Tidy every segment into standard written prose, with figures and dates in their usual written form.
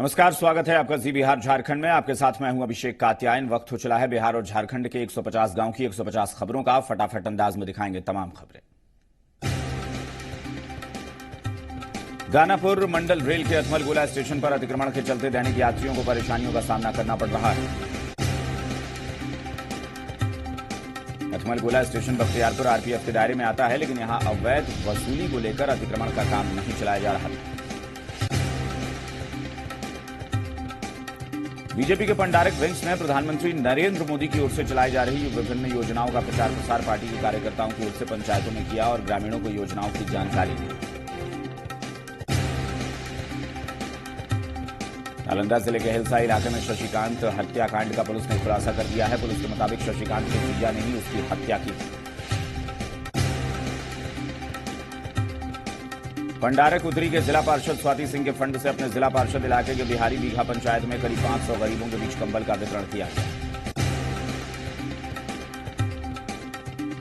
नमस्कार, स्वागत है आपका जी बिहार झारखंड में। आपके साथ मैं हूं अभिषेक कात्यायन। वक्त हो चला है बिहार और झारखंड के 150 गांव की 150 खबरों का। फटाफट अंदाज में दिखाएंगे तमाम खबरें। दानापुर मंडल रेल के अथमलगोला स्टेशन पर अतिक्रमण के चलते दैनिक यात्रियों को परेशानियों का सामना करना पड़ रहा है। अथमलगोला स्टेशन बख्तियारपुर आरपीएफ के दायरे में आता है, लेकिन यहां अवैध वसूली को लेकर अतिक्रमण का काम नहीं चलाया जा रहा है। बीजेपी के पंडारक विंग्स में प्रधानमंत्री नरेंद्र मोदी की ओर से चलाई जा रही विभिन्न योजनाओं का प्रचार प्रसार पार्टी के कार्यकर्ताओं की ओर से पंचायतों में किया और ग्रामीणों को योजनाओं की जानकारी दी। नालंदा जिले के हिलसा इलाके में शशिकांत हत्याकांड का पुलिस ने खुलासा कर दिया है। पुलिस के मुताबिक शशिकांत के जीजा ने ही उसकी हत्या की। पंडारक उत्तरी के जिला पार्षद स्वाति सिंह के फंड से अपने जिला पार्षद इलाके के बिहारी बीघा पंचायत में करीब 500 गरीबों के बीच कंबल का वितरण किया गया।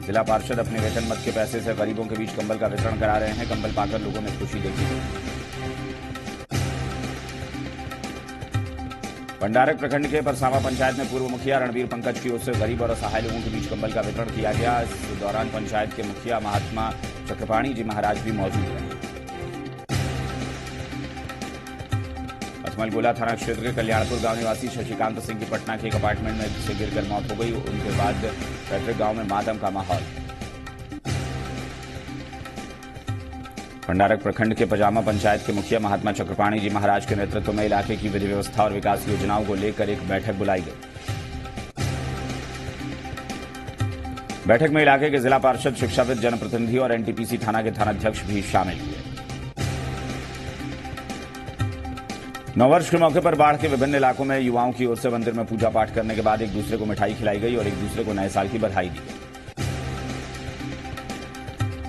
जिला पार्षद अपने वेतन मद के पैसे से गरीबों के बीच कंबल का वितरण करा रहे हैं। कंबल पाकर लोगों में खुशी देखी गई। पंडारक प्रखंड के परसावा पंचायत में पूर्व मुखिया रणवीर पंकज की ओर से गरीब और असहाय लोगों के बीच कंबल का वितरण किया गया। इस दौरान पंचायत के मुखिया महात्मा चक्रपाणी जी महाराज भी मौजूद रहे। अथमलगोला थाना क्षेत्र के कल्याणपुर गांव निवासी शशिकांत सिंह की पटना के एक अपार्टमेंट में से गिरकर मौत हो गई। उनके बाद पैतृक गांव में मातम का माहौल। पंडारक प्रखंड के पजामा पंचायत के मुखिया महात्मा चक्रपाणी जी महाराज के नेतृत्व में इलाके की विधि व्यवस्था और विकास योजनाओं को लेकर एक बैठक बुलाई गई। बैठक में इलाके के जिला पार्षद, शिक्षाविद, जनप्रतिनिधि और एनटीपीसी थाना के थानाध्यक्ष भी शामिल हुए। नववर्ष के मौके पर बाढ़ के विभिन्न इलाकों में युवाओं की ओर से मंदिर में पूजा पाठ करने के बाद एक दूसरे को मिठाई खिलाई गई और एक दूसरे को नए साल की बधाई दी गई।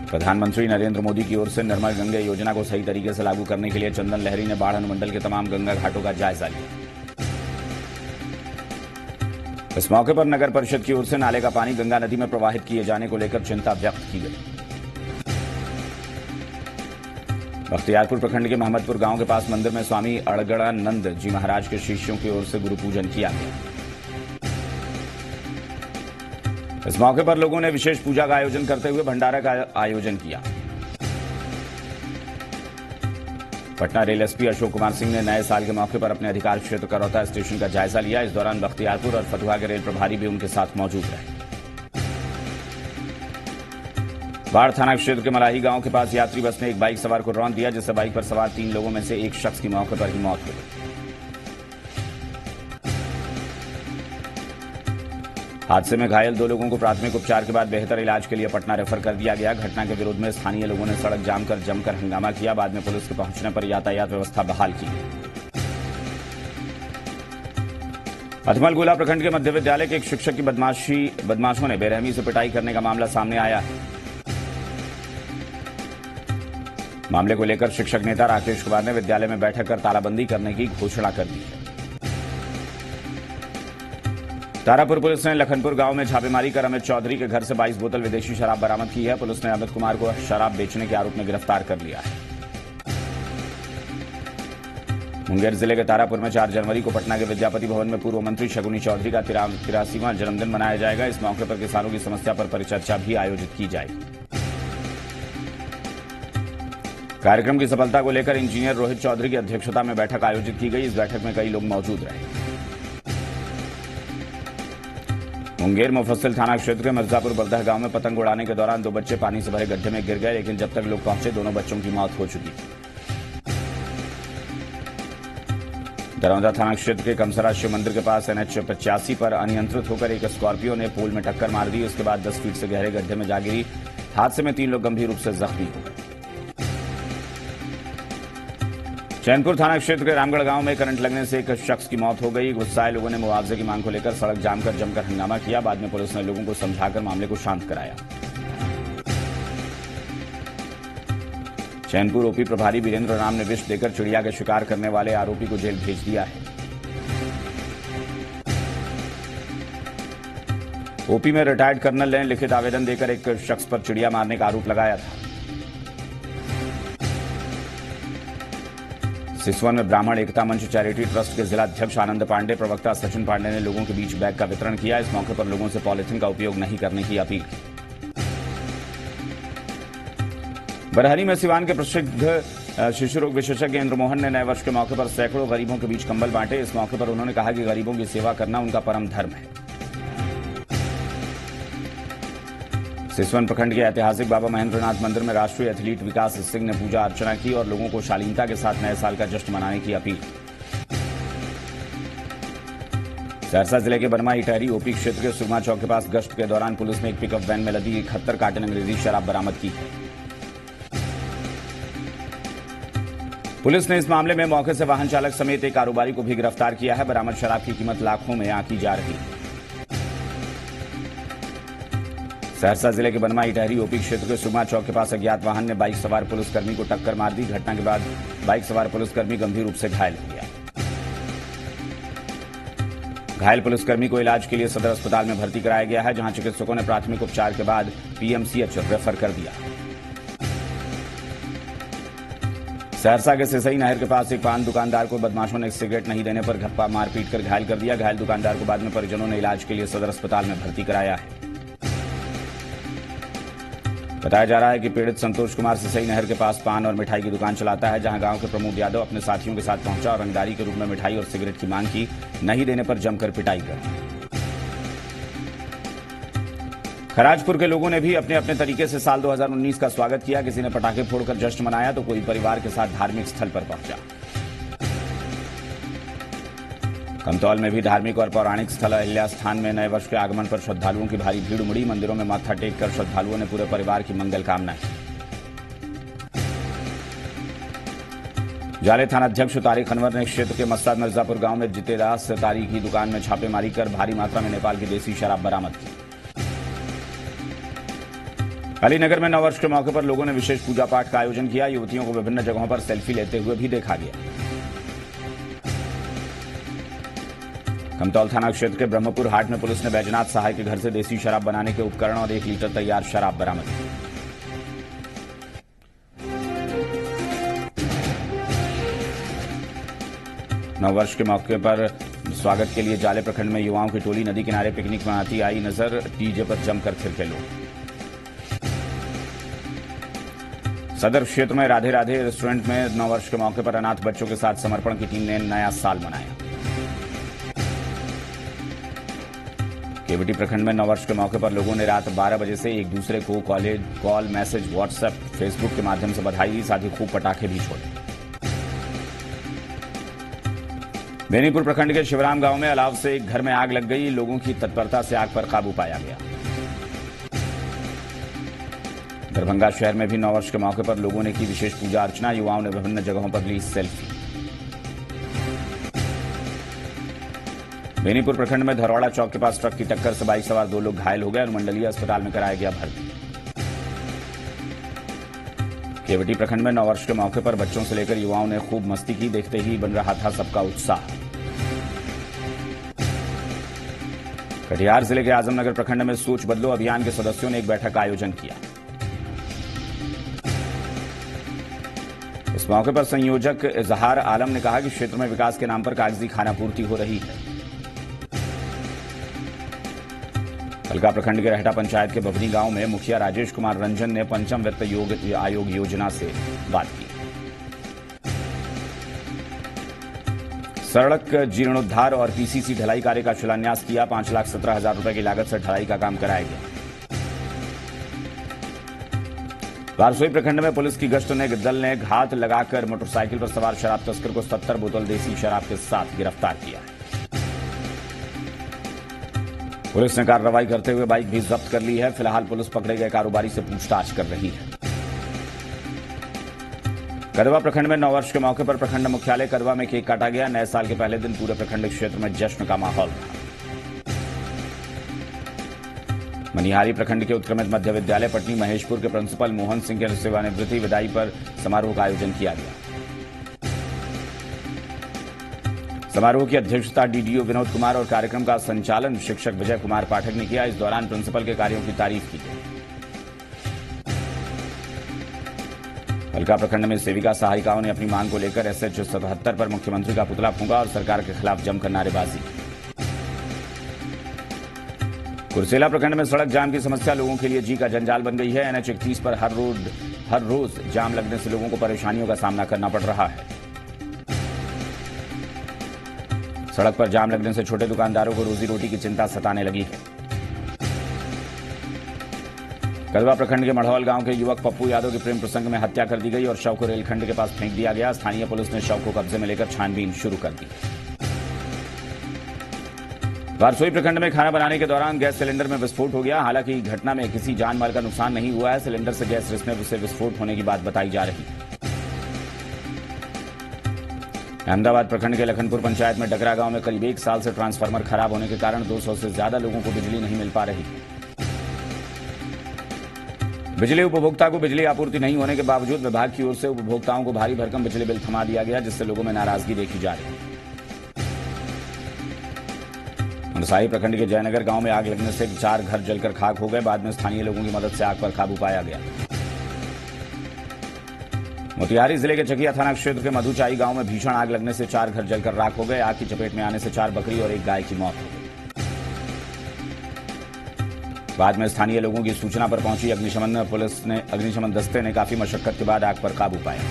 प्रधानमंत्री नरेंद्र मोदी की ओर से निर्मल गंगा योजना को सही तरीके से लागू करने के लिए चंदन लहरी ने बाढ़ अनुमंडल के तमाम गंगा घाटों का जायजा लिया। इस मौके पर नगर परिषद की ओर से नाले का पानी गंगा नदी में प्रवाहित किए जाने को लेकर चिंता व्यक्त की गई। बख्तियारपुर प्रखंड के मोहम्मदपुर गांव के पास मंदिर में स्वामी अड़गड़ानंद जी महाराज के शिष्यों की ओर से गुरु पूजन किया गया। इस मौके पर लोगों ने विशेष पूजा का आयोजन करते हुए भंडारा का आयोजन किया। पटना रेल एसपी अशोक कुमार सिंह ने नए साल के मौके पर अपने अधिकार क्षेत्र करौता स्टेशन का जायजा लिया। इस दौरान बख्तियारपुर और फतुहा के रेल प्रभारी भी उनके साथ मौजूद रहे। बाढ़ थाना क्षेत्र के मलाही गांव के पास यात्री बस ने एक बाइक सवार को रौंद दिया, जिससे बाइक पर सवार 3 लोगों में से एक शख्स की मौके पर ही मौत हो गई। हादसे में घायल 2 लोगों को प्राथमिक उपचार के बाद बेहतर इलाज के लिए पटना रेफर कर दिया गया। घटना के विरोध में स्थानीय लोगों ने सड़क जाम कर जमकर हंगामा किया। बाद में पुलिस के पहुंचने पर यातायात व्यवस्था बहाल की गई। अथमलगोला प्रखंड के मध्य विद्यालय के एक शिक्षक की बदमाशों ने बेरहमी से पिटाई करने का मामला सामने आया है। मामले को लेकर शिक्षक नेता राकेश कुमार ने विद्यालय में बैठक कर तालाबंदी करने की घोषणा कर दी है। तारापुर पुलिस ने लखनपुर गांव में छापेमारी कर अमित चौधरी के घर से 22 बोतल विदेशी शराब बरामद की है। पुलिस ने अमित कुमार को शराब बेचने के आरोप में गिरफ्तार कर लिया है। मुंगेर जिले के तारापुर में 4 जनवरी को पटना के विद्यापति भवन में पूर्व मंत्री शगुनी चौधरी का 83वां जन्मदिन मनाया जाएगा। इस मौके पर किसानों की समस्या पर परिचर्चा भी आयोजित की जाएगी। कार्यक्रम की सफलता को लेकर इंजीनियर रोहित चौधरी की अध्यक्षता में बैठक आयोजित की गई। इस बैठक में कई लोग मौजूद रहे। मुंगेर मुफस्सिल थाना क्षेत्र के मिर्जापुर बरदह गांव में पतंग उड़ाने के दौरान 2 बच्चे पानी से भरे गड्ढे में गिर गए, लेकिन जब तक लोग पहुंचे दोनों बच्चों की मौत हो चुकी थी। दरौंदा थाना क्षेत्र के कमसरा शिव मंदिर के पास NH 85 पर अनियंत्रित होकर एक स्कॉर्पियो ने पोल में टक्कर मार दी। उसके बाद 10 फीट से गहरे गड्ढे में जा गिरी। हादसे में 3 लोग गंभीर रूप से जख्मी हो गए। चैनपुर थाना क्षेत्र के रामगढ़ गांव में करंट लगने से एक शख्स की मौत हो गई। गुस्साए लोगों ने मुआवजे की मांग को लेकर सड़क जाम कर जमकर हंगामा किया। बाद में पुलिस ने लोगों को समझाकर मामले को शांत कराया। चैनपुर ओपी प्रभारी वीरेंद्र राम ने विष देकर चिड़िया के शिकार करने वाले आरोपी को जेल भेज दिया है। ओपी में रिटायर्ड कर्नल ने लिखित आवेदन देकर एक शख्स पर चिड़िया मारने का आरोप लगाया था। सिसवन में ब्राह्मण एकता मंच चैरिटी ट्रस्ट के जिला अध्यक्ष आनंद पांडे, प्रवक्ता सचिन पांडे ने लोगों के बीच बैग का वितरण किया। इस मौके पर लोगों से पॉलिथीन का उपयोग नहीं करने की अपील की। बरहनी में सिवान के प्रसिद्ध शिशु रोग विशेषज्ञ इंद्र मोहन ने नए वर्ष के मौके पर सैकड़ों गरीबों के बीच कंबल बांटे। इस मौके पर उन्होंने कहा कि गरीबों की सेवा करना उनका परम धर्म है। सिसवन प्रखंड के ऐतिहासिक बाबा महेंद्रनाथ मंदिर में राष्ट्रीय एथलीट विकास सिंह ने पूजा अर्चना की और लोगों को शालीनता के साथ नए साल का जश्न मनाने की अपील की। सहरसा जिले के बनमा इटहरी ओपी क्षेत्र के सुरमा चौक के पास गश्त के दौरान पुलिस ने एक पिकअप वैन में लदी 71 कार्टन अंग्रेजी शराब बरामद की है। पुलिस ने इस मामले में मौके से वाहन चालक समेत एक कारोबारी को भी गिरफ्तार किया है। बरामद शराब की कीमत लाखों में आंकी जा रही है। सहरसा जिले के बनमा इटहरी ओपी क्षेत्र के सुरमा चौक के पास अज्ञात वाहन ने बाइक सवार पुलिसकर्मी को टक्कर मार दी। घटना के बाद बाइक सवार पुलिसकर्मी गंभीर रूप से घायल हो गया। घायल पुलिसकर्मी को इलाज के लिए सदर अस्पताल में भर्ती कराया गया है, जहां चिकित्सकों ने प्राथमिक उपचार के बाद पीएमसीएच रेफर कर दिया। सहरसा के सिसई नहर के पास एक पान दुकानदार को बदमाशों ने सिगरेट नहीं देने पर घप्पा मारपीट कर घायल कर दिया। घायल दुकानदार को बाद में परिजनों ने इलाज के लिए सदर अस्पताल में भर्ती कराया है। बताया जा रहा है कि पीड़ित संतोष कुमार सिसई नहर के पास पान और मिठाई की दुकान चलाता है, जहां गांव के प्रमोद यादव अपने साथियों के साथ पहुंचा और रंगदारी के रूप में मिठाई और सिगरेट की मांग की। नहीं देने पर जमकर पिटाई कर। खराजपुर के लोगों ने भी अपने अपने तरीके से साल 2019 का स्वागत किया। किसी ने पटाखे फोड़कर जश्न मनाया तो कोई परिवार के साथ धार्मिक स्थल पर पहुंचा। कमतौल में भी धार्मिक और पौराणिक स्थल अहिल्या स्थान में नए वर्ष के आगमन पर श्रद्धालुओं की भारी भीड़ उमड़ी। मंदिरों में माथा टेककर श्रद्धालुओं ने पूरे परिवार की मंगल कामना की। जाले थाना अध्यक्ष तारिक अनवर ने क्षेत्र के मस्ताद मिर्जापुर गांव में जितेदास तारी की दुकान में छापेमारी कर भारी मात्रा में नेपाल की देसी शराब बरामद की। अलीनगर में नववर्ष के मौके पर लोगों ने विशेष पूजा पाठ का आयोजन किया। युवतियों को विभिन्न जगहों पर सेल्फी लेते हुए भी देखा गया। कमतौल थाना क्षेत्र के ब्रह्मपुर हाट में पुलिस ने बैजनाथ सहाय के घर से देसी शराब बनाने के उपकरण और 1 लीटर तैयार शराब बरामद की। नववर्ष के मौके पर स्वागत के लिए जाले प्रखंड में युवाओं की टोली नदी किनारे पिकनिक मनाती आई नजर। डीजे पर जमकर थिरके लोग। सदर क्षेत्र में राधे राधे रेस्टोरेंट में नववर्ष के मौके पर अनाथ बच्चों के साथ समर्पण की टीम ने नया साल मनाया। केवटी प्रखंड में नववर्ष के मौके पर लोगों ने रात 12 बजे से एक दूसरे को कॉल मैसेज व्हाट्सएप फेसबुक के माध्यम से बधाई दी, साथ ही खूब पटाखे भी छोड़े। बेनीपुर प्रखंड के शिवराम गांव में अलाव से एक घर में आग लग गई। लोगों की तत्परता से आग पर काबू पाया गया। दरभंगा शहर में भी नववर्ष के मौके पर लोगों ने की विशेष पूजा अर्चना। युवाओं ने विभिन्न जगहों पर ली सेल्फी। बेनीपुर प्रखंड में धरौड़ा चौक के पास ट्रक की टक्कर से बाइक सवार 2 लोग घायल हो गए। अनुमंडलीय अस्पताल में कराया गया भर्ती। केवटी प्रखंड में नववर्ष के मौके पर बच्चों से लेकर युवाओं ने खूब मस्ती की। देखते ही बन रहा था सबका उत्साह। कटिहार जिले के आजमनगर प्रखंड में सोच बदलो अभियान के सदस्यों ने एक बैठक का आयोजन किया। इस मौके पर संयोजक इजहार आलम ने कहा कि क्षेत्र में विकास के नाम पर कागजी खानापूर्ति हो रही है। हल्का प्रखंड के रहटा पंचायत के बभनी गांव में मुखिया राजेश कुमार रंजन ने पंचम वित्त आयोग योजना से बात की। सड़क जीर्णोद्धार और पीसीसी ढलाई कार्य का शिलान्यास किया। 5,17,000 रुपए की लागत से ढलाई का काम कराया गया। बारसोई प्रखंड में पुलिस की गश्त ने दल ने घात लगाकर मोटरसाइकिल पर सवार शराब तस्कर को 70 बोतल देसी शराब के साथ गिरफ्तार किया है। पुलिस ने कार्रवाई करते हुए बाइक भी जब्त कर ली है। फिलहाल पुलिस पकड़े गए कारोबारी से पूछताछ कर रही है। कदवा प्रखंड में नववर्ष के मौके पर प्रखंड मुख्यालय कदवा में केक काटा गया। नए साल के पहले दिन पूरे प्रखंड क्षेत्र में जश्न का माहौल था। मनिहारी प्रखंड के उत्क्रमित मध्य विद्यालय पटनी महेशपुर के प्रिंसिपल मोहन सिंह के सेवानिवृत्ति विदाई पर समारोह का आयोजन किया गया। समारोह की अध्यक्षता डीडीओ विनोद कुमार और कार्यक्रम का संचालन शिक्षक विजय कुमार पाठक ने किया। इस दौरान प्रिंसिपल के कार्यों की तारीफ की गई। फलका प्रखंड में सेविका सहायिकाओं ने अपनी मांग को लेकर SH 77 पर मुख्यमंत्री का पुतला फूंका और सरकार के खिलाफ जमकर नारेबाजी। कुर्सेला प्रखंड में सड़क जाम की समस्या लोगों के लिए जी का जंजाल बन गई है। NH 31 पर हर रोज जाम लगने से लोगों को परेशानियों का सामना करना पड़ रहा है। सड़क पर जाम लगने से छोटे दुकानदारों को रोजी रोटी की चिंता सताने लगी है। कदवा प्रखंड के मढ़ौल गांव के युवक पप्पू यादव की प्रेम प्रसंग में हत्या कर दी गई और शव को रेलखंड के पास फेंक दिया गया। स्थानीय पुलिस ने शव को कब्जे में लेकर छानबीन शुरू कर दी। वारसोई प्रखंड में खाना बनाने के दौरान गैस सिलेंडर में विस्फोट हो गया। हालांकि घटना में किसी जान माल का नुकसान नहीं हुआ है। सिलेंडर से गैस रिसने से विस्फोट होने की बात बताई जा रही है। अहमदाबाद प्रखंड के लखनपुर पंचायत में डगरा गांव में करीब 1 साल से ट्रांसफार्मर खराब होने के कारण 200 से ज्यादा लोगों को बिजली नहीं मिल पा रही। बिजली उपभोक्ता को बिजली आपूर्ति नहीं होने के बावजूद विभाग की ओर से उपभोक्ताओं को भारी भरकम बिजली बिल थमा दिया गया, जिससे लोगों में नाराजगी देखी जा रही है। मनसाही प्रखंड के जयनगर गांव में आग लगने से 4 घर जलकर खाक हो गए। बाद में स्थानीय लोगों की मदद से आग पर काबू पाया गया। मोतिहारी जिले के चकिया थाना क्षेत्र के मधुचाई गांव में भीषण आग लगने से 4 घर जलकर राख हो गए। आग की चपेट में आने से 4 बकरी और 1 गाय की मौत हो गई। बाद में स्थानीय लोगों की सूचना पर पहुंची अग्निशमन दस्ते ने काफी मशक्कत के बाद आग पर काबू पाया।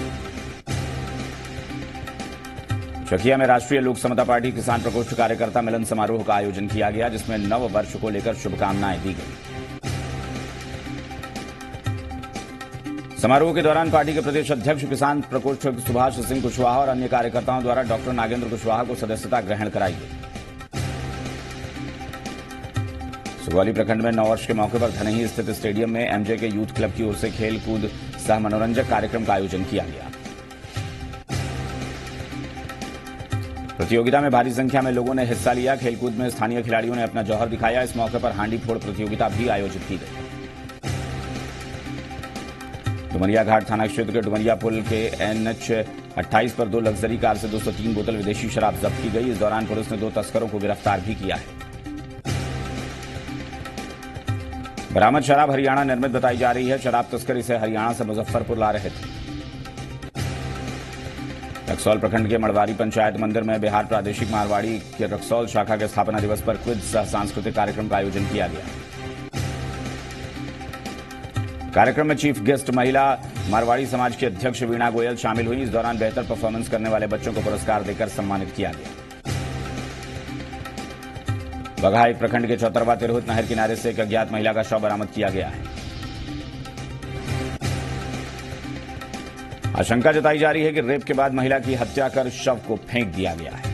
चकिया में राष्ट्रीय लोक समता पार्टी किसान प्रकोष्ठ कार्यकर्ता मिलन समारोह का आयोजन किया गया, जिसमें नव वर्ष को लेकर शुभकामनाएं दी गई। समारोह के दौरान पार्टी के प्रदेश अध्यक्ष किसान प्रकोष्ठ सुभाष सिंह कुशवाहा और अन्य कार्यकर्ताओं द्वारा डॉक्टर नागेंद्र कुशवाहा को सदस्यता ग्रहण कराई गई। सुगौली प्रखंड में नववर्ष के मौके पर धनही स्थित स्टेडियम में MJ के यूथ क्लब की ओर से खेल कूद सह मनोरंजक कार्यक्रम का आयोजन किया गया। प्रतियोगिता में भारी संख्या में लोगों ने हिस्सा लिया। खेलकूद में स्थानीय खिलाड़ियों ने अपना जौहर दिखाया। इस मौके पर हांडी फोड़ प्रतियोगिता भी आयोजित की गई। डुमरिया घाट थाना क्षेत्र के डुमरिया पुल के NH 28 पर 2 लग्जरी कार से 203 बोतल विदेशी शराब जब्त की गई। इस दौरान पुलिस ने 2 तस्करों को गिरफ्तार भी किया है। बरामद शराब हरियाणा निर्मित बताई जा रही है। शराब तस्कर इसे हरियाणा से मुजफ्फरपुर ला रहे थे। रक्सौल प्रखंड के मड़वारी पंचायत मंदिर में बिहार प्रादेशिक मारवाड़ी के रक्सौल शाखा के स्थापना दिवस पर क्विज सह सांस्कृतिक कार्यक्रम का आयोजन किया गया। कार्यक्रम में चीफ गेस्ट महिला मारवाड़ी समाज की अध्यक्ष वीणा गोयल शामिल हुई। इस दौरान बेहतर परफॉर्मेंस करने वाले बच्चों को पुरस्कार देकर सम्मानित किया गया। बगहा एक प्रखंड के चौतरवा तिरहुत नहर किनारे से एक अज्ञात महिला का शव बरामद किया गया है। आशंका जताई जा रही है कि रेप के बाद महिला की हत्या कर शव को फेंक दिया गया है।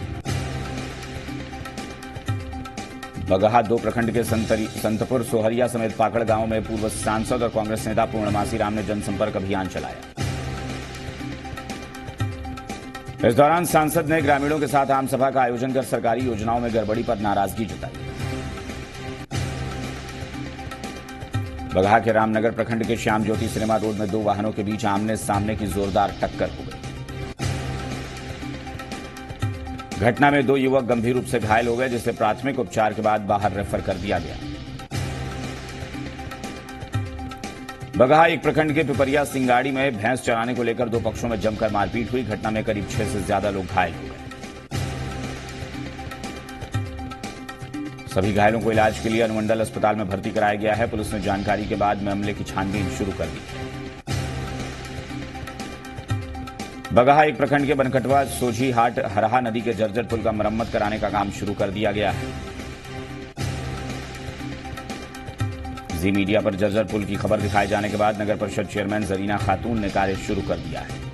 बगहा 2 प्रखंड के संतपुर सोहरिया समेत पाकड़ गांव में पूर्व सांसद और कांग्रेस नेता पूर्णमासी राम ने जनसंपर्क अभियान चलाया। इस दौरान सांसद ने ग्रामीणों के साथ आम सभा का आयोजन कर सरकारी योजनाओं में गड़बड़ी पर नाराजगी जताई। बगहा के रामनगर प्रखंड के श्याम ज्योति सिनेमा रोड में 2 वाहनों के बीच आमने सामने की जोरदार टक्कर हो गई। घटना में 2 युवक गंभीर रूप से घायल हो गए, जिसे प्राथमिक उपचार के बाद बाहर रेफर कर दिया गया। बगहा एक प्रखंड के पिपरिया सिंगाड़ी में भैंस चराने को लेकर 2 पक्षों में जमकर मारपीट हुई। घटना में करीब 6 से ज्यादा लोग घायल हो गए। सभी घायलों को इलाज के लिए अनुमंडल अस्पताल में भर्ती कराया गया है। पुलिस ने जानकारी के बाद मामले की छानबीन शुरू कर दी। बगहा एक प्रखंड के बनकटवा सोझी हाट हरहा नदी के जर्जर पुल का मरम्मत कराने का काम शुरू कर दिया गया है। जी मीडिया पर जर्जर पुल की खबर दिखाए जाने के बाद नगर परिषद चेयरमैन जरीना खातून ने कार्य शुरू कर दिया है।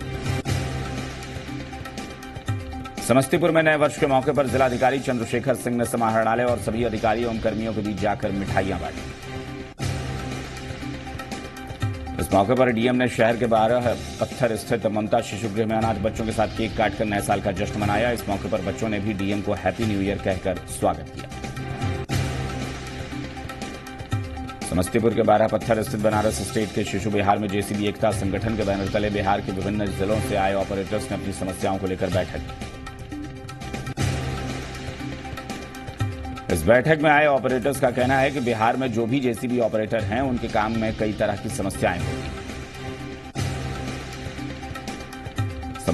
समस्तीपुर में नए वर्ष के मौके पर जिलाधिकारी चंद्रशेखर सिंह ने समाहरणालय और सभी अधिकारियों एवं कर्मियों के बीच जाकर मिठाइयां बांटी। इस मौके पर डीएम ने शहर के 12 पत्थर स्थित ममता शिशुगृह में अनाथ बच्चों के साथ केक काटकर नए साल का जश्न मनाया। इस मौके पर बच्चों ने भी डीएम को हैप्पी न्यू ईयर कहकर स्वागत किया। समस्तीपुर के 12 पत्थर स्थित बनारस स्टेट के शिशु बिहार में जेसीबी एकता संगठन के बैनर तले बिहार के विभिन्न जिलों से आए ऑपरेटर्स ने अपनी समस्याओं को लेकर बैठक की। इस बैठक में आए ऑपरेटर्स का कहना है कि बिहार में जो भी जेसीबी ऑपरेटर हैं, उनके काम में कई तरह की समस्याएं होती हैं।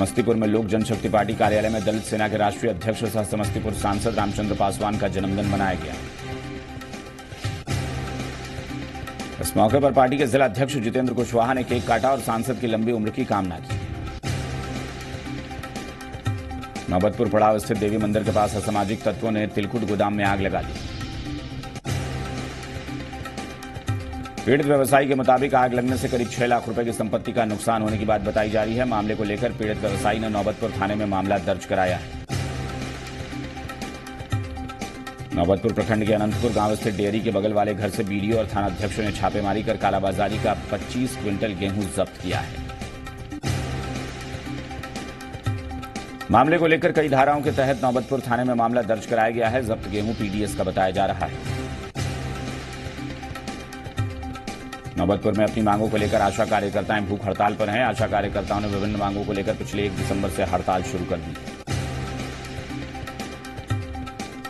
समस्तीपुर में लोक जनशक्ति पार्टी कार्यालय में दलित सेना के राष्ट्रीय अध्यक्ष सह समस्तीपुर सांसद रामचंद्र पासवान का जन्मदिन मनाया गया। इस मौके पर पार्टी के जिला अध्यक्ष जितेंद्र कुशवाहा ने केक काटा और सांसद की लंबी उम्र की कामना की। नौबतपुर पड़ाव स्थित देवी मंदिर के पास असामाजिक तत्वों ने तिलकुट गोदाम में आग लगा दी। पीड़ित व्यवसायी के मुताबिक आग लगने से करीब 6 लाख रुपए की संपत्ति का नुकसान होने की बात बताई जा रही है। मामले को लेकर पीड़ित व्यवसायी ने नौबतपुर थाने में मामला दर्ज कराया है। नौबतपुर प्रखंड के अनंतपुर गांव स्थित डेयरी के बगल वाले घर से बीडीओ और थानाध्यक्षों ने छापेमारी कर कालाबाजारी का 25 क्विंटल गेहूं जब्त किया है। मामले को लेकर कई धाराओं के तहत नौबतपुर थाने में मामला दर्ज कराया गया है। जब्त गेहूं पीडीएस का बताया जा रहा है। नौबतपुर में अपनी मांगों को लेकर आशा कार्यकर्ताएं भूख हड़ताल पर हैं। आशा कार्यकर्ताओं ने विभिन्न मांगों को लेकर पिछले 1 दिसंबर से हड़ताल शुरू कर दी।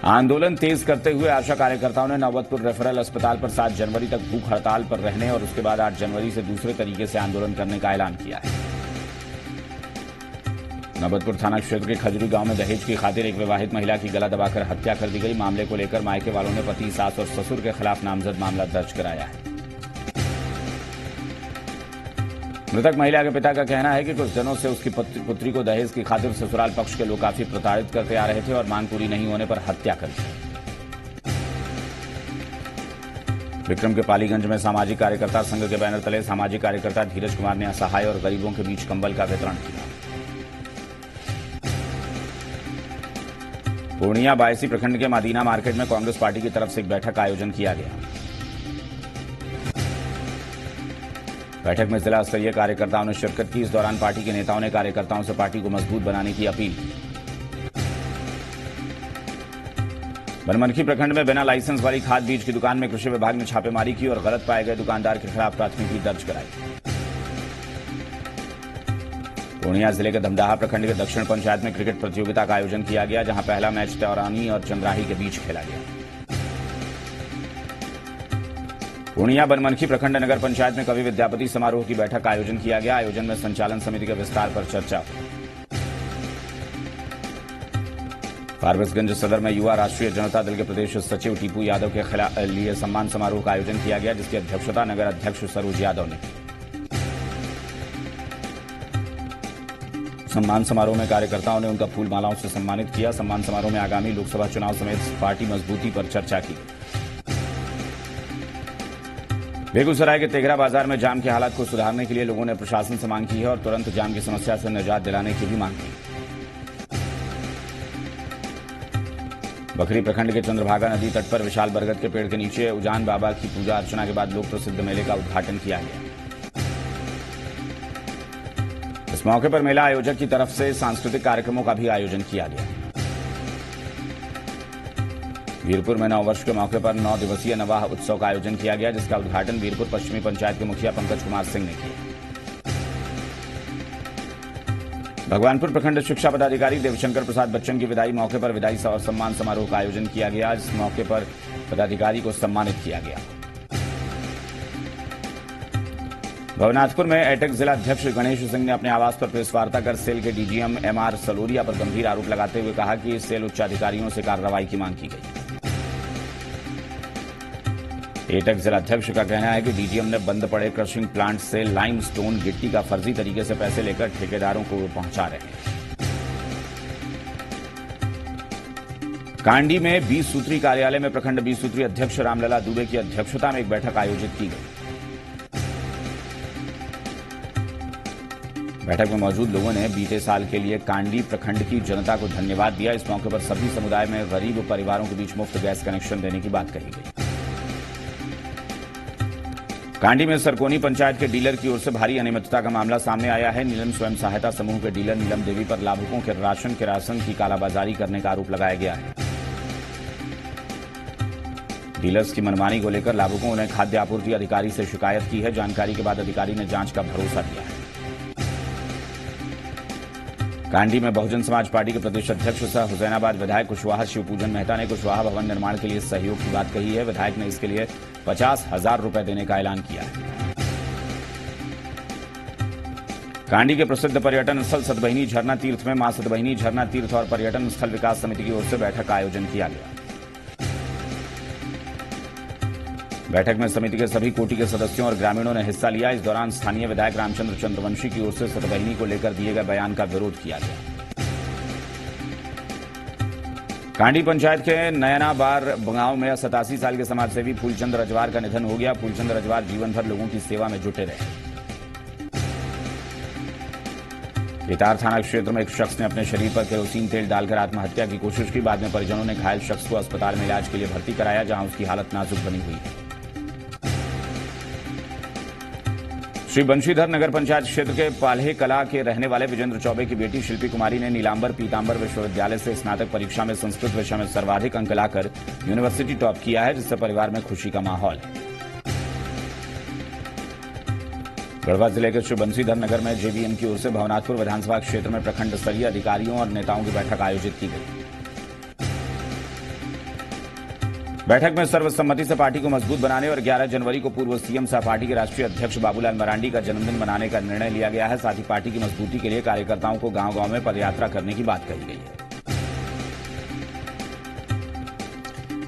आंदोलन तेज करते हुए आशा कार्यकर्ताओं ने नौबतपुर रेफरल अस्पताल पर 7 जनवरी तक भूख हड़ताल पर रहने और उसके बाद 8 जनवरी से दूसरे तरीके से आंदोलन करने का ऐलान किया है। नौबतपुर थाना क्षेत्र के खजरी गांव में दहेज की खातिर एक विवाहित महिला की गला दबाकर हत्या कर दी गई। मामले को लेकर मायके वालों ने पति, सास और ससुर के खिलाफ नामजद मामला दर्ज कराया है। मृतक महिला के पिता का कहना है कि कुछ दिनों से उसकी पुत्री को दहेज की खातिर ससुराल पक्ष के लोग काफी प्रताड़ित करते आ रहे थे और मांग पूरी नहीं होने पर हत्या कर दी। विक्रम के पालीगंज में सामाजिक कार्यकर्ता संघ के बैनर तले सामाजिक कार्यकर्ता धीरज कुमार ने असहाय और गरीबों के बीच कंबल का वितरण किया। पूर्णिया बायसी प्रखंड के मदीना मार्केट में कांग्रेस पार्टी की तरफ से एक बैठक का आयोजन किया गया। बैठक में जिला स्तरीय कार्यकर्ताओं ने शिरकत की। इस दौरान पार्टी के नेताओं ने कार्यकर्ताओं से पार्टी को मजबूत बनाने की अपील की। बनमनखी प्रखंड में बिना लाइसेंस वाली खाद बीज की दुकान में कृषि विभाग ने छापेमारी की और गलत पाए गए दुकानदार के खिलाफ प्राथमिकी दर्ज कराई। पूर्णिया जिले के धमदाहा प्रखंड के दक्षिण पंचायत में क्रिकेट प्रतियोगिता का आयोजन किया गया, जहां पहला मैच तौरानी और चंद्राही के बीच खेला गया। पूर्णिया बनमनखी प्रखंड नगर पंचायत में कवि विद्यापति समारोह की बैठक का आयोजन किया गया। आयोजन में संचालन समिति के विस्तार पर चर्चा हुई। फारबिसगंज सदर में युवा राष्ट्रीय जनता दल के प्रदेश सचिव टीपू यादव के लिए सम्मान समारोह का आयोजन किया गया, जिसकी अध्यक्षता नगर अध्यक्ष सरोज यादव ने की। सम्मान समारोह में कार्यकर्ताओं ने उनका फूल मालाओं से सम्मानित किया। सम्मान समारोह में आगामी लोकसभा चुनाव समेत पार्टी मजबूती पर चर्चा की। बेगूसराय के तेघरा बाजार में जाम के हालात को सुधारने के लिए लोगों ने प्रशासन से मांग की है और तुरंत जाम की समस्या से निजात दिलाने की भी मांग की। बखरी प्रखंड के चंद्रभागा नदी तट पर विशाल बरगद के पेड़ के नीचे उजान बाबा की पूजा अर्चना के बाद लोक प्रसिद्ध मेले का उद्घाटन किया गया। इस मौके पर मेला आयोजक की तरफ से सांस्कृतिक कार्यक्रमों का भी आयोजन किया गया। वीरपुर में नववर्ष के मौके पर 9 दिवसीय नवाह उत्सव का आयोजन किया गया, जिसका उद्घाटन वीरपुर पश्चिमी पंचायत के मुखिया पंकज कुमार सिंह ने किया। भगवानपुर प्रखंड शिक्षा पदाधिकारी देवशंकर प्रसाद बच्चन की विदाई मौके पर विदाई और सम्मान समारोह का आयोजन किया गया। इस मौके पर पदाधिकारी को सम्मानित किया गया। भवनाथपुर में एटेक जिला अध्यक्ष गणेश सिंह ने अपने आवास पर प्रेस वार्ता कर सेल के डीजीएम एमआर सलोरिया पर गंभीर आरोप लगाते हुए कहा कि सेल उच्चाधिकारियों से कार्रवाई की मांग की गई। एटेक जिला अध्यक्ष का कहना है कि डीजीएम ने बंद पड़े क्रशिंग प्लांट से लाइमस्टोन गिट्टी का फर्जी तरीके से पैसे लेकर ठेकेदारों को पहुंचा रहे हैं। कांडी में 20 सूत्री कार्यालय में प्रखंड 20 सूत्री अध्यक्ष रामलला दुबे की अध्यक्षता में एक बैठक आयोजित की गई। बैठक में मौजूद लोगों ने बीते साल के लिए कांडी प्रखंड की जनता को धन्यवाद दिया। इस मौके पर सभी समुदाय में गरीब परिवारों के बीच मुफ्त गैस कनेक्शन देने की बात कही गई। कांडी में सरकोनी पंचायत के डीलर की ओर से भारी अनियमितता का मामला सामने आया है। नीलम स्वयं सहायता समूह के डीलर नीलम देवी पर लाभुकों के राशन की कालाबाजारी करने का आरोप लगाया गया है। डीलर्स की मनमानी को लेकर लाभुकों ने खाद्य आपूर्ति अधिकारी से शिकायत की है। जानकारी के बाद अधिकारी ने जांच का भरोसा दिया है। कांडी में बहुजन समाज पार्टी के प्रदेश अध्यक्ष सह हुसैनाबाद विधायक कुशवाहा शिवपूजन मेहता ने कुशवाहा भवन निर्माण के लिए सहयोग की बात कही है। विधायक ने इसके लिए 50,000 रुपए देने का ऐलान किया है। कांडी के प्रसिद्ध पर्यटन स्थल सतबहिनी झरना तीर्थ में मां सतबहिनी झरना तीर्थ और पर्यटन स्थल विकास समिति की ओर से बैठक का आयोजन किया गया। बैठक में समिति के सभी कोटि के सदस्यों और ग्रामीणों ने हिस्सा लिया। इस दौरान स्थानीय विधायक रामचंद्र चंद्रवंशी की ओर से सतबहिनी को लेकर दिए गए बयान का विरोध किया गया। कांडी पंचायत के नयनाबार गांव में 87 साल के समाजसेवी फूलचंद रजवार का निधन हो गया। फूलचंद रजवार जीवन भर लोगों की सेवा में जुटे रहे। केतार थाना क्षेत्र में एक शख्स ने अपने शरीर पर केरोसिन तेल डालकर आत्महत्या की कोशिश की। बाद में परिजनों ने घायल शख्स को अस्पताल में इलाज के लिए भर्ती कराया, जहां उसकी हालत नाजुक बनी हुई है। श्री बंशीधर नगर पंचायत क्षेत्र के पाल्हे कला के रहने वाले विजेंद्र चौबे की बेटी शिल्पी कुमारी ने नीलांबर पीतांबर विश्वविद्यालय से स्नातक परीक्षा में संस्कृत विषय में सर्वाधिक अंक लाकर यूनिवर्सिटी टॉप किया है, जिससे परिवार में खुशी का माहौल है। गढ़वा जिले के श्री बंशीधर नगर में जेवीएम की ओर से भवनाथपुर विधानसभा क्षेत्र में प्रखंड स्तरीय अधिकारियों और नेताओं की बैठक आयोजित की गई। बैठक में सर्वसम्मति से पार्टी को मजबूत बनाने और 11 जनवरी को पूर्व सीएम सह पार्टी के राष्ट्रीय अध्यक्ष बाबूलाल मरांडी का जन्मदिन मनाने का निर्णय लिया गया है। साथ ही पार्टी की मजबूती के लिए कार्यकर्ताओं को गांव-गांव में पदयात्रा करने की बात कही गई है।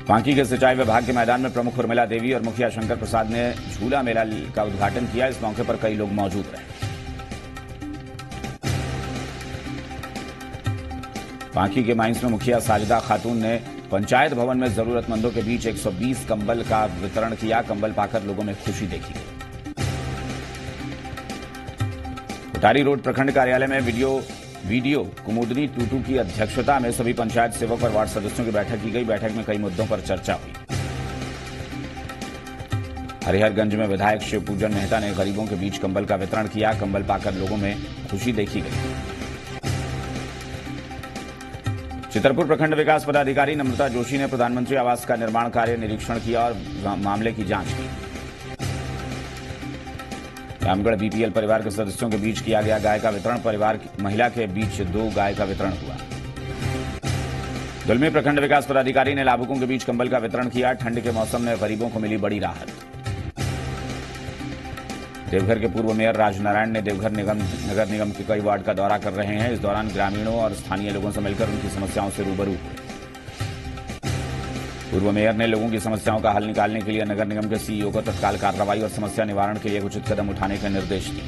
बांकी के सिंचाई विभाग के मैदान में प्रमुख उर्मिला देवी और मुखिया शंकर प्रसाद ने झूला मेला का उद्घाटन किया। इस मौके पर कई लोग मौजूद रहे। बांकी के माइंस में मुखिया साजिदा खातून ने पंचायत भवन में जरूरतमंदों के बीच 120 कंबल का वितरण किया। कंबल पाकर लोगों में खुशी देखी गई। कोटारी रोड प्रखंड कार्यालय में वीडियो कुमुदनी टूटू की अध्यक्षता में सभी पंचायत सेवक और वार्ड सदस्यों की बैठक की गई। बैठक में कई मुद्दों पर चर्चा हुई। हरिहरगंज में विधायक शिवपूजन मेहता ने गरीबों के बीच कंबल का वितरण किया। कंबल पाकर लोगों में खुशी देखी गई। चितरपुर प्रखंड विकास पदाधिकारी नम्रता जोशी ने प्रधानमंत्री आवास का निर्माण कार्य निरीक्षण किया और मामले की जांच की। रामगढ़ बीपीएल परिवार के सदस्यों के बीच किया गया गाय का वितरण। परिवार महिला के बीच 2 गाय का वितरण हुआ। दुलमी प्रखंड विकास पदाधिकारी ने लाभुकों के बीच कंबल का वितरण किया। ठंड के मौसम में गरीबों को मिली बड़ी राहत। देवघर के पूर्व मेयर राजनारायण ने देवघर नगर निगम के कई वार्ड का दौरा कर रहे हैं। इस दौरान ग्रामीणों और स्थानीय लोगों से मिलकर उनकी समस्याओं से रूबरू हुए। पूर्व मेयर ने लोगों की समस्याओं का हल निकालने के लिए नगर निगम के सीईओ को तत्काल कार्रवाई और समस्या निवारण के लिए उचित कदम उठाने के निर्देश दिए।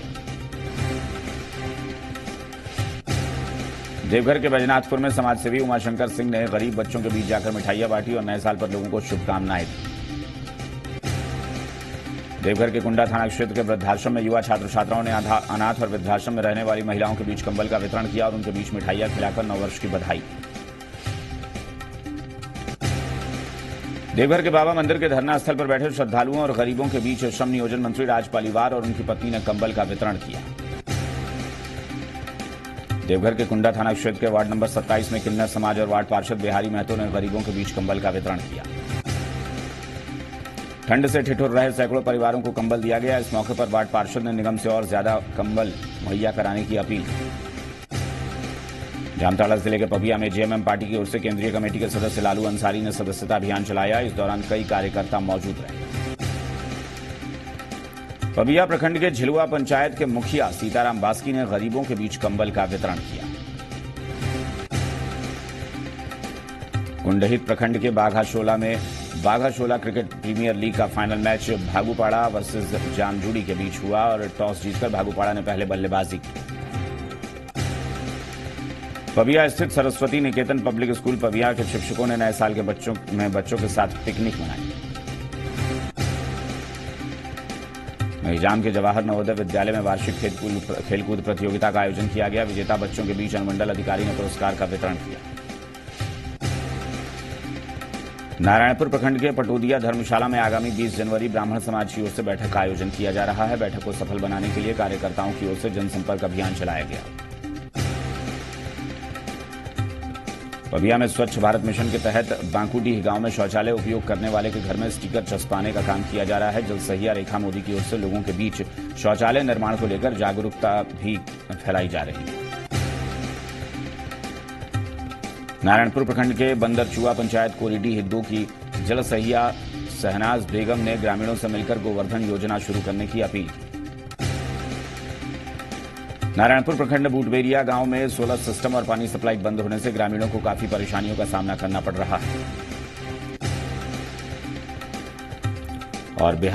देवघर के बैजनाथपुर में समाजसेवी उमाशंकर सिंह ने गरीब बच्चों के बीच जाकर मिठाइयां बांटी और नए साल पर लोगों को शुभकामनाएं दी। देवघर के कुंडा थाना क्षेत्र के वृद्धाश्रम में युवा छात्र छात्राओं ने अनाथ और वृद्धाश्रम में रहने वाली महिलाओं के बीच कंबल का वितरण किया और उनके बीच मिठाइयां खिलाकर 9 वर्ष की बधाई। देवघर के बाबा मंदिर के धरना स्थल पर बैठे श्रद्धालुओं और गरीबों के बीच श्रम नियोजन मंत्री राज पालीवाल और उनकी पत्नी ने कंबल का वितरण किया। देवघर के कुंडा थाना क्षेत्र के वार्ड नंबर 27 में किन्नर समाज और वार्ड पार्षद बिहारी महतो ने गरीबों के बीच कंबल का वितरण किया। ठंड से ठिठुर रहे सैकड़ों परिवारों को कंबल दिया गया। इस मौके पर वार्ड पार्षद ने निगम से और ज्यादा कंबल मुहैया कराने की अपील की। जामताड़ा जिले के पबिया में जेएमएम पार्टी की ओर से केंद्रीय कमेटी के सदस्य लालू अंसारी ने सदस्यता अभियान चलाया। इस दौरान कई कार्यकर्ता मौजूद रहे। पबिया प्रखंड के झिलुआ पंचायत के मुखिया सीताराम बास्की ने गरीबों के बीच कंबल का वितरण किया। कुंडहित प्रखंड के बाघाशोला में बाघाशोला क्रिकेट प्रीमियर लीग का फाइनल मैच भागूपाड़ा वर्सेस जामजूड़ी के बीच हुआ और टॉस जीतकर भागूपाड़ा ने पहले बल्लेबाजी की। पबिया स्थित सरस्वती निकेतन पब्लिक स्कूल पबिया के शिक्षकों ने नए साल के बच्चों के साथ पिकनिक मनाई। महिजाम के जवाहर नवोदय विद्यालय में वार्षिक खेलकूद प्रतियोगिता का आयोजन किया गया। विजेता बच्चों के बीच अनुमंडल अधिकारी ने पुरस्कार का वितरण किया। नारायणपुर प्रखंड के पटोदिया धर्मशाला में आगामी 20 जनवरी ब्राह्मण समाज की ओर से बैठक का आयोजन किया जा रहा है। बैठक को सफल बनाने के लिए कार्यकर्ताओं की ओर से जनसंपर्क अभियान चलाया गया। पबिया में स्वच्छ भारत मिशन के तहत बांकुडीह गांव में शौचालय उपयोग करने वाले के घर में स्टिकर चस्पाने का काम किया जा रहा है। जल सहिया रेखा मोदी की ओर से लोगों के बीच शौचालय निर्माण को लेकर जागरूकता भी फैलाई जा रही है। नारायणपुर प्रखंड के बंदरचुआ पंचायत कोरीडीह 2 की जल सहिया शहनाज बेगम ने ग्रामीणों से मिलकर गोवर्धन योजना शुरू करने की अपील की। नारायणपुर प्रखंड बूटबेरिया गांव में सोलर सिस्टम और पानी सप्लाई बंद होने से ग्रामीणों को काफी परेशानियों का सामना करना पड़ रहा है। और